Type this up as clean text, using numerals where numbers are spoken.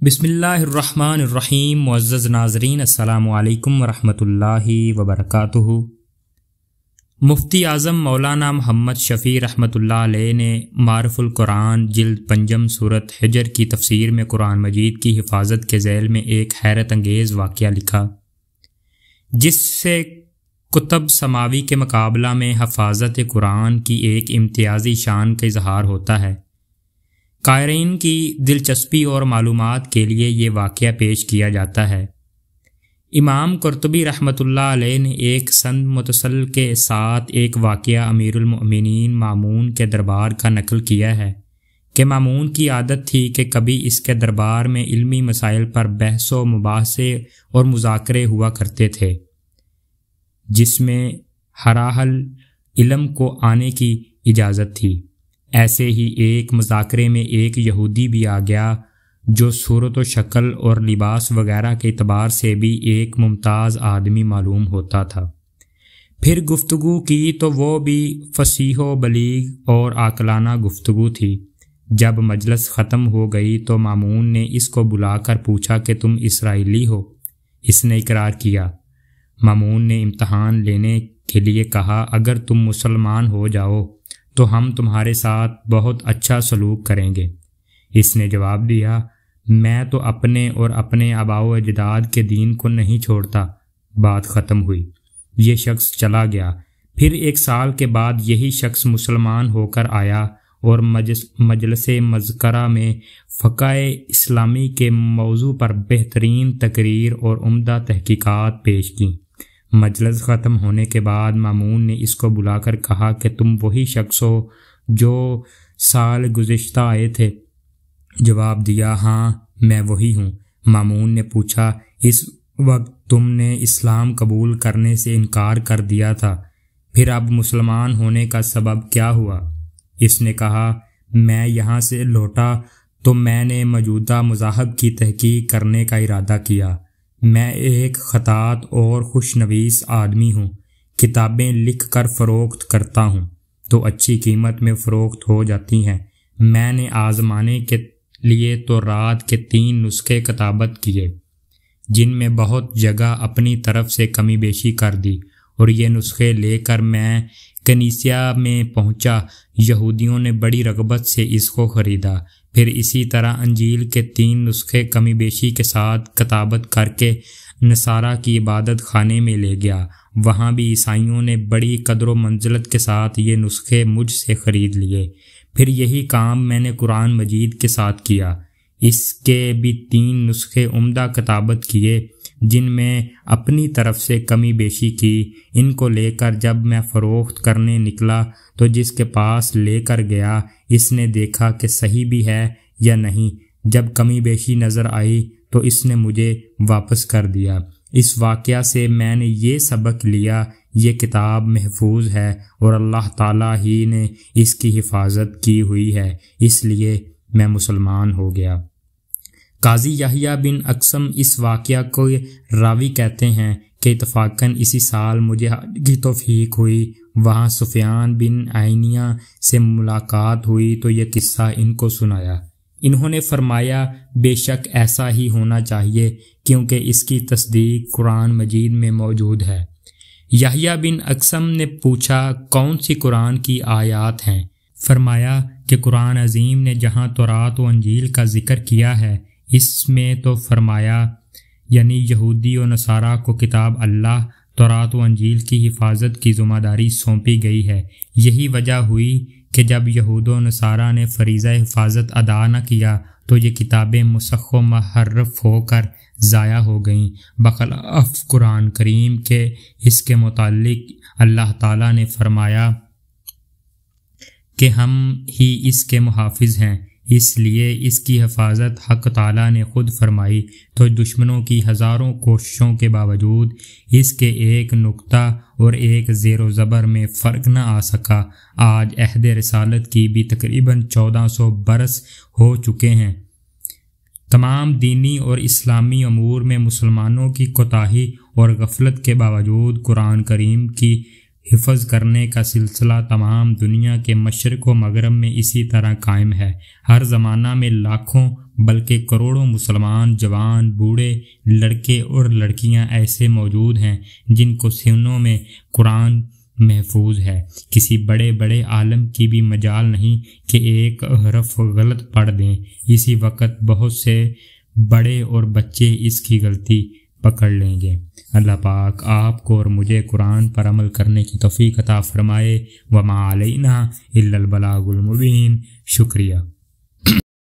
بسم اللہ الرحمن الرحیم۔ معزز ناظرین، السلام علیکم ورحمۃ اللہ وبرکاتہ۔ مفتی اعظم مولانا محمد شفیع رحمۃ اللہ علیہ نے معرف القرآن جلد پنجم سورۃ حجر کی تفسیر میں قرآن مجید کی حفاظت کے ذیل میں ایک حیرت انگیز واقعہ لکھا، جس سے کتب سماوی کے مقابلہ میں حفاظت قرآن کی ایک امتیازی شان کا اظہار ہوتا ہے۔ قارئین کی دلچسپی اور معلومات کے لیے یہ واقعہ پیش کیا جاتا ہے۔ امام قرطبی رحمۃ اللہ علیہ نے ایک سند متصل کے ساتھ ایک واقعہ امیر المؤمنین مامون کے دربار کا نقل کیا ہے کہ مامون کی عادت تھی کہ کبھی اس کے دربار میں علمی مسائل پر بحث و مباحثے اور مذاکرے ہوا کرتے تھے، جس میں ہراحل علم کو آنے کی اجازت تھی۔ ایسے ہی ایک مذاکرے میں ایک یہودی بھی آ گیا جو صورت و شکل اور لباس وغیرہ کے اعتبار سے بھی ایک ممتاز آدمی معلوم ہوتا تھا۔ پھر گفتگو کی تو وہ بھی فصیح و بلیغ اور عاقلانہ گفتگو تھی۔ جب مجلس ختم ہو گئی تو مامون نے اس کو بلا کر پوچھا کہ تم اسرائیلی ہو؟ اس نے اقرار کیا۔ مامون نے امتحان لینے کے لیے کہا، اگر تم مسلمان ہو جاؤ تو ہم تمہارے ساتھ بہت اچھا سلوک کریں گے۔ اس نے جواب دیا، میں تو اپنے اور اپنے آباء و اجداد کے دین کو نہیں چھوڑتا۔ بات ختم ہوئی، یہ شخص چلا گیا۔ پھر ایک سال کے بعد یہی شخص مسلمان ہو کر آیا اور مجلس مذکرہ میں فقہ اسلامی کے موضوع پر بہترین تقریر اور عمدہ تحقیقات پیش کیں۔ مجلس ختم ہونے کے بعد مامون نے اس کو بلا کر کہا کہ تم وہی شخص ہو جو سال گزشتہ آئے تھے؟ جواب دیا، ہاں میں وہی ہوں۔ مامون نے پوچھا، اس وقت تم نے اسلام قبول کرنے سے انکار کر دیا تھا، پھر اب مسلمان ہونے کا سبب کیا ہوا؟ اس نے کہا، میں یہاں سے لوٹا تو میں نے موجودہ مذاہب کی تحقیق کرنے کا ارادہ کیا۔ میں ایک خطاط اور خوش نویس آدمی ہوں، کتابیں لکھ کر فروخت کرتا ہوں تو اچھی قیمت میں فروخت ہو جاتی ہیں۔ میں نے آزمانے کے لیے تو رات کے 3 نسخے کتابت کیے، جن میں بہت جگہ اپنی طرف سے کمی بیشی کر دی، اور یہ نسخے لے کر میں کنیسیا میں پہنچا۔ یہودیوں نے بڑی رغبت سے اس کو خریدا۔ پھر اسی طرح انجیل کے 3 نسخے کمی بیشی کے ساتھ کتابت کر کے نصارہ کی عبادت خانے میں لے گیا۔ وہاں بھی عیسائیوں نے بڑی قدر و منزلت کے ساتھ یہ نسخے مجھ سے خرید لیے۔ پھر یہی کام میں نے قرآن مجید کے ساتھ کیا۔ اس کے بھی 3 نسخے عمدہ کتابت کیے، جن میں اپنی طرف سے کمی بیشی کی۔ ان کو لے کر جب میں فروخت کرنے نکلا تو جس کے پاس لے کر گیا اس نے دیکھا کہ صحیح بھی ہے یا نہیں۔ جب کمی بیشی نظر آئی تو اس نے مجھے واپس کر دیا۔ اس واقعہ سے میں نے یہ سبق لیا، یہ کتاب محفوظ ہے اور اللہ تعالیٰ ہی نے اس کی حفاظت کی ہوئی ہے، اس لیے میں مسلمان ہو گیا۔ قاضی یحییٰ بن اقسم اس واقعہ کو راوی کہتے ہیں کہ اتفاقاً اسی سال مجھے حج کی توفیق ہوئی۔ وہاں سفیان بن عینیہ سے ملاقات ہوئی تو یہ قصہ ان کو سنایا۔ انہوں نے فرمایا، بے شک ایسا ہی ہونا چاہیے، کیونکہ اس کی تصدیق قرآن مجید میں موجود ہے۔ یحییٰ بن اقسم نے پوچھا، کون سی قرآن کی آیات ہیں؟ فرمایا کہ قرآن عظیم نے جہاں تورات و انجیل کا ذکر کیا ہے، اس میں تو فرمایا یعنی یہودی و نصارہ کو کتاب اللہ تورات و انجیل کی حفاظت کی ذمہ داری سونپی گئی ہے۔ یہی وجہ ہوئی کہ جب یہود و نصارہ نے فریضہ حفاظت ادا نہ کیا تو یہ کتابیں مسخ و محرف ہو کر ضائع ہو گئیں، بخلاف قرآن کریم کے۔ اس کے متعلق اللہ تعالیٰ نے فرمایا کہ ہم ہی اس کے محافظ ہیں، اس لیے اس کی حفاظت حق تعالیٰ نے خود فرمائی، تو دشمنوں کی ہزاروں کوششوں کے باوجود اس کے ایک نقطہ اور ایک زیر و زبر میں فرق نہ آ سکا۔ آج عہد رسالت کی بھی تقریباً 1400 برس ہو چکے ہیں۔ تمام دینی اور اسلامی امور میں مسلمانوں کی کوتاہی اور غفلت کے باوجود قرآن کریم کی حفظ کرنے کا سلسلہ تمام دنیا کے مشرق و مغرب میں اسی طرح قائم ہے۔ ہر زمانہ میں لاکھوں بلکہ کروڑوں مسلمان جوان بوڑھے لڑکے اور لڑکیاں ایسے موجود ہیں جن کو سینوں میں قرآن محفوظ ہے۔ کسی بڑے عالم کی بھی مجال نہیں کہ ایک حرف غلط پڑھ دیں۔ اسی وقت بہت سے بڑے اور بچے اس کی غلطی پکڑ لیں گے۔ اللہ پاک آپ کو اور مجھے قرآن پر عمل کرنے کی توفیق عطا فرمائے۔ وما علینا الا البلاغ المبین۔ شکریہ۔